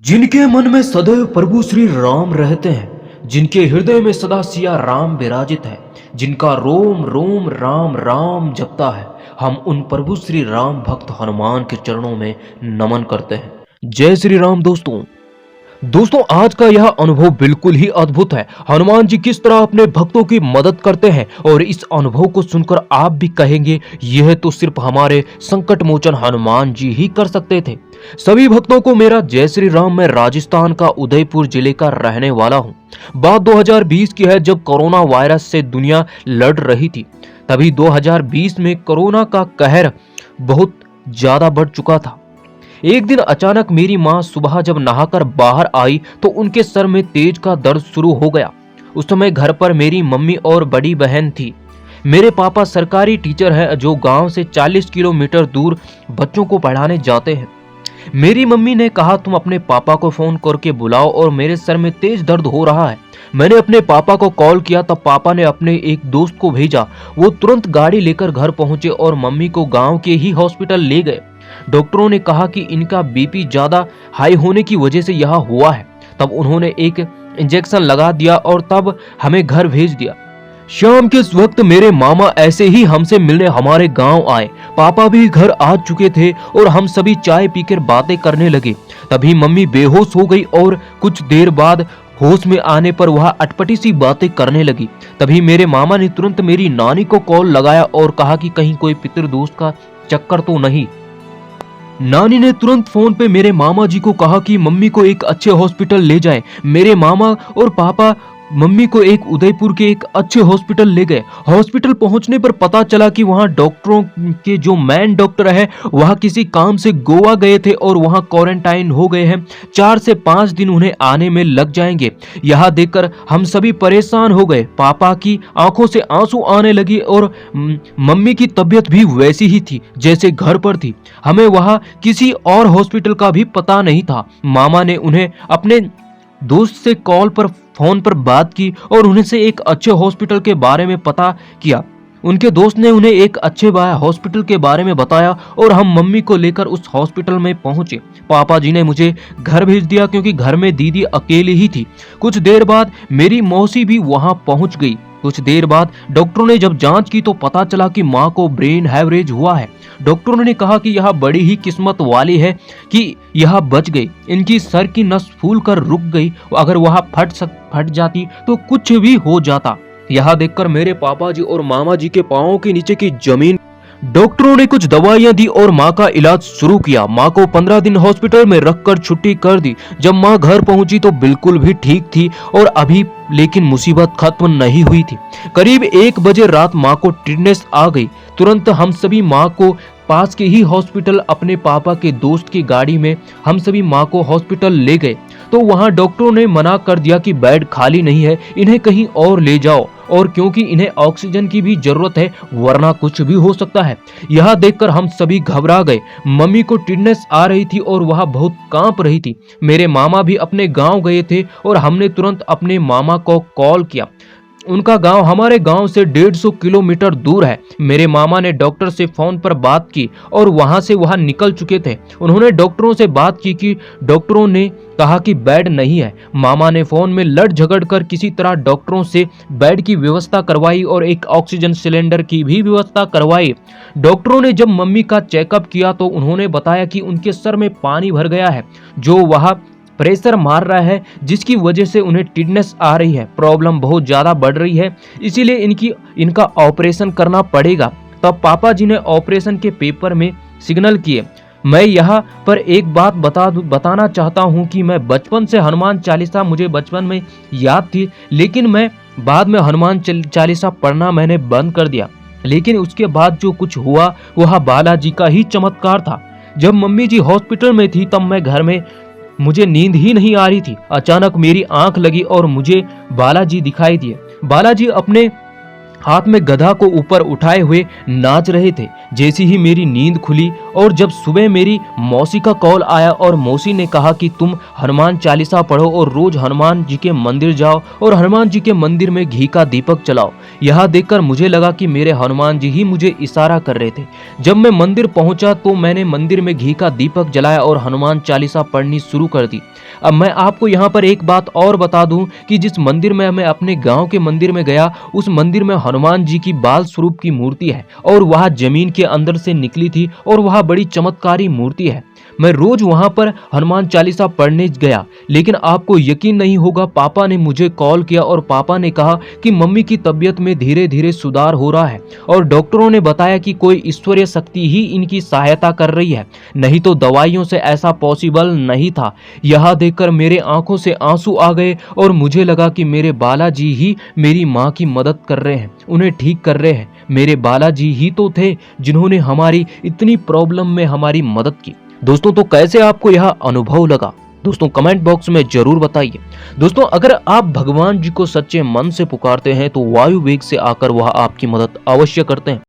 जिनके मन में सदैव प्रभु श्री राम रहते हैं, जिनके हृदय में सदा सिया राम विराजित है, जिनका रोम रोम राम राम जपता है, हम उन प्रभु श्री राम भक्त हनुमान के चरणों में नमन करते हैं। जय श्री राम। दोस्तों आज का यह अनुभव बिल्कुल ही अद्भुत है। हनुमान जी किस तरह अपने भक्तों की मदद करते हैं और इस अनुभव को सुनकर आप भी कहेंगे यह तो सिर्फ हमारे संकट मोचन हनुमान जी ही कर सकते थे। सभी भक्तों को मेरा जय श्री राम। मैं राजस्थान का उदयपुर जिले का रहने वाला हूँ। बात 2020 की है, जब कोरोना वायरस से दुनिया लड़ रही थी। तभी 2020 में कोरोना का कहर बहुत ज्यादा बढ़ चुका था। एक दिन अचानक मेरी माँ सुबह जब नहाकर बाहर आई तो उनके सर में तेज का दर्द शुरू हो गया। उस समय घर पर मेरी मम्मी और बड़ी बहन थी। मेरे पापा सरकारी टीचर है जो गांव से 40 किलोमीटर दूर बच्चों को पढ़ाने जाते हैं। मेरी मम्मी ने कहा तुम अपने पापा को फोन करके बुलाओ और मेरे सर में तेज दर्द हो रहा है। मैंने अपने पापा को कॉल किया, तब पापा ने अपने एक दोस्त को भेजा। वो तुरंत गाड़ी लेकर घर पहुंचे और मम्मी को गांव के ही हॉस्पिटल ले गए। डॉक्टरों ने कहा कि इनका बीपी ज्यादा हाई होने की वजह से यह हुआ है। तब उन्होंने एक इंजेक्शन लगा दिया और तब हमें घर भेज दिया। शाम के इस वक्त मेरे मामा ऐसे ही हमसे मिलने हमारे गांव आए। पापा भी घर आ चुके थे और हम सभी चाय पीकर बातें करने लगे। तभी मम्मी बेहोश हो गई और कुछ देर बाद होश में आने पर वह अटपटी सी बातें करने लगी। तभी मेरे मामा ने तुरंत मेरी नानी को कॉल लगाया और कहा कि कहीं कोई पितृदोष का चक्कर तो नहीं। नानी ने तुरंत फोन पे मेरे मामा जी को कहा कि मम्मी को एक अच्छे हॉस्पिटल ले जाएं। मेरे मामा और पापा मम्मी को एक उदयपुर के एक अच्छे हॉस्पिटल ले गए। हॉस्पिटल पहुंचने पर पता चला कि वहां डॉक्टरों के जो मेन डॉक्टर है वह किसी काम से गोवा गए थे और वहां क्वारंटाइन हो गए हैं। 4 से 5 दिन उन्हें आने में लग जाएंगे। यह देखकर हम सभी परेशान हो गए। पापा की आंखों से आंसू आने लगी और मम्मी की तबीयत भी वैसी ही थी जैसे घर पर थी। हमें वहां किसी और हॉस्पिटल का भी पता नहीं था। मामा ने उन्हें अपने दोस्त से फोन पर बात की और उन्हें से एक अच्छे हॉस्पिटल के बारे में पता किया। उनके दोस्त ने उन्हें एक अच्छे हॉस्पिटल के बारे में बताया और हम मम्मी को लेकर उस हॉस्पिटल में पहुंचे। पापा जी ने मुझे घर भेज दिया क्योंकि घर में दीदी अकेली ही थी। कुछ देर बाद मेरी मौसी भी वहां पहुंच गई। कुछ देर बाद डॉक्टरों ने जब जांच की तो पता चला कि माँ को ब्रेन हैवरेज हुआ है। डॉक्टरों ने कहा कि यह बड़ी ही किस्मत वाली है कि यह बच गई। इनकी सर की नस फूल कर रुक गई। अगर वह फट जाती तो कुछ भी हो जाता। यह देखकर मेरे पापा जी और मामा जी के पांवों के नीचे की जमीन। डॉक्टरों ने कुछ दवाइयां दी और माँ का इलाज शुरू किया। माँ को 15 दिन हॉस्पिटल में रखकर छुट्टी कर दी। जब माँ घर पहुंची तो बिल्कुल भी ठीक थी और अभी लेकिन मुसीबत खत्म नहीं हुई थी। करीब 1 बजे रात माँ को टिडनेस आ गई। तुरंत हम सभी माँ को पास के ही हॉस्पिटल अपने पापा के दोस्त की गाड़ी में हम सभी माँ को हॉस्पिटल ले गए तो वहां डॉक्टरों ने मना कर दिया कि बेड खाली नहीं है, इन्हें कहीं और ले जाओ, और क्योंकि इन्हें ऑक्सीजन की भी जरूरत है वरना कुछ भी हो सकता है। यह देखकर हम सभी घबरा गए। मम्मी को टिडनेस आ रही थी और वह बहुत कांप रही थी। मेरे मामा भी अपने गांव गए थे और हमने तुरंत अपने मामा को कॉल किया। उनका गांव हमारे गांव से 150 किलोमीटर दूर है। मेरे मामा ने डॉक्टर से फोन पर बात की और वहां से वह निकल चुके थे। उन्होंने डॉक्टरों से बात की कि डॉक्टरों ने कहा कि बेड नहीं है। मामा ने फोन में लड़ झगड़ कर किसी तरह डॉक्टरों से बेड की व्यवस्था करवाई और एक ऑक्सीजन सिलेंडर की भी व्यवस्था करवाई। डॉक्टरों ने जब मम्मी का चेकअप किया तो उन्होंने बताया कि उनके सर में पानी भर गया है, जो वह प्रेशर मार रहा है, जिसकी वजह से उन्हें टिडनेस आ रही है। प्रॉब्लम बहुत ज्यादा बढ़ रही है, इसीलिए इनका ऑपरेशन करना पड़ेगा। तब पापा जी ने ऑपरेशन के पेपर में सिग्नल किए। मैं यहाँ पर एक बात बताना चाहता हूँ कि मैं बचपन से हनुमान चालीसा मुझे बचपन में याद थी, लेकिन मैं बाद में हनुमान चालीसा पढ़ना मैंने बंद कर दिया। लेकिन उसके बाद जो कुछ हुआ वह बालाजी का ही चमत्कार था। जब मम्मी जी हॉस्पिटल में थी तब मैं घर में मुझे नींद ही नहीं आ रही थी। अचानक मेरी आंख लगी और मुझे बालाजी दिखाई दिए। बालाजी अपने हाथ में गधा को ऊपर उठाए हुए नाच रहे थे। जैसी ही मेरी नींद खुली और जब सुबह मेरी मौसी का कॉल आया और मौसी ने कहा कि तुम हनुमान चालीसा पढ़ो और रोज हनुमान जी के मंदिर जाओ और हनुमान जी के मंदिर में घी का दीपक जलाओ। यह देखकर मुझे लगा कि मेरे हनुमान जी ही मुझे इशारा कर रहे थे। जब मैं मंदिर पहुंचा तो मैंने मंदिर में घी का दीपक जलाया और हनुमान चालीसा पढ़नी शुरू कर दी। अब मैं आपको यहाँ पर एक बात और बता दूं कि जिस मंदिर में मैं अपने गांव के मंदिर में गया, उस मंदिर में हनुमान जी की बाल स्वरूप की मूर्ति है और वह जमीन के अंदर से निकली थी और वह बड़ी चमत्कारी मूर्ति है। मैं रोज वहां पर हनुमान चालीसा पढ़ने गया, लेकिन आपको यकीन नहीं होगा, पापा ने मुझे कॉल किया और पापा ने कहा कि मम्मी की तबीयत में धीरे धीरे सुधार हो रहा है और डॉक्टरों ने बताया कि कोई ईश्वरीय शक्ति ही इनकी सहायता कर रही है, नहीं तो दवाइयों से ऐसा पॉसिबल नहीं था। यह देखकर मेरे आंखों से आंसू आ गए और मुझे लगा कि मेरे बालाजी ही मेरी माँ की मदद कर रहे हैं, उन्हें ठीक कर रहे हैं। मेरे बालाजी ही तो थे जिन्होंने हमारी इतनी प्रॉब्लम में हमारी मदद की। दोस्तों, तो कैसे आपको यह अनुभव लगा? दोस्तों कमेंट बॉक्स में जरूर बताइए। दोस्तों, अगर आप भगवान जी को सच्चे मन से पुकारते हैं तो वायु वेग से आकर वह आपकी मदद अवश्य करते हैं।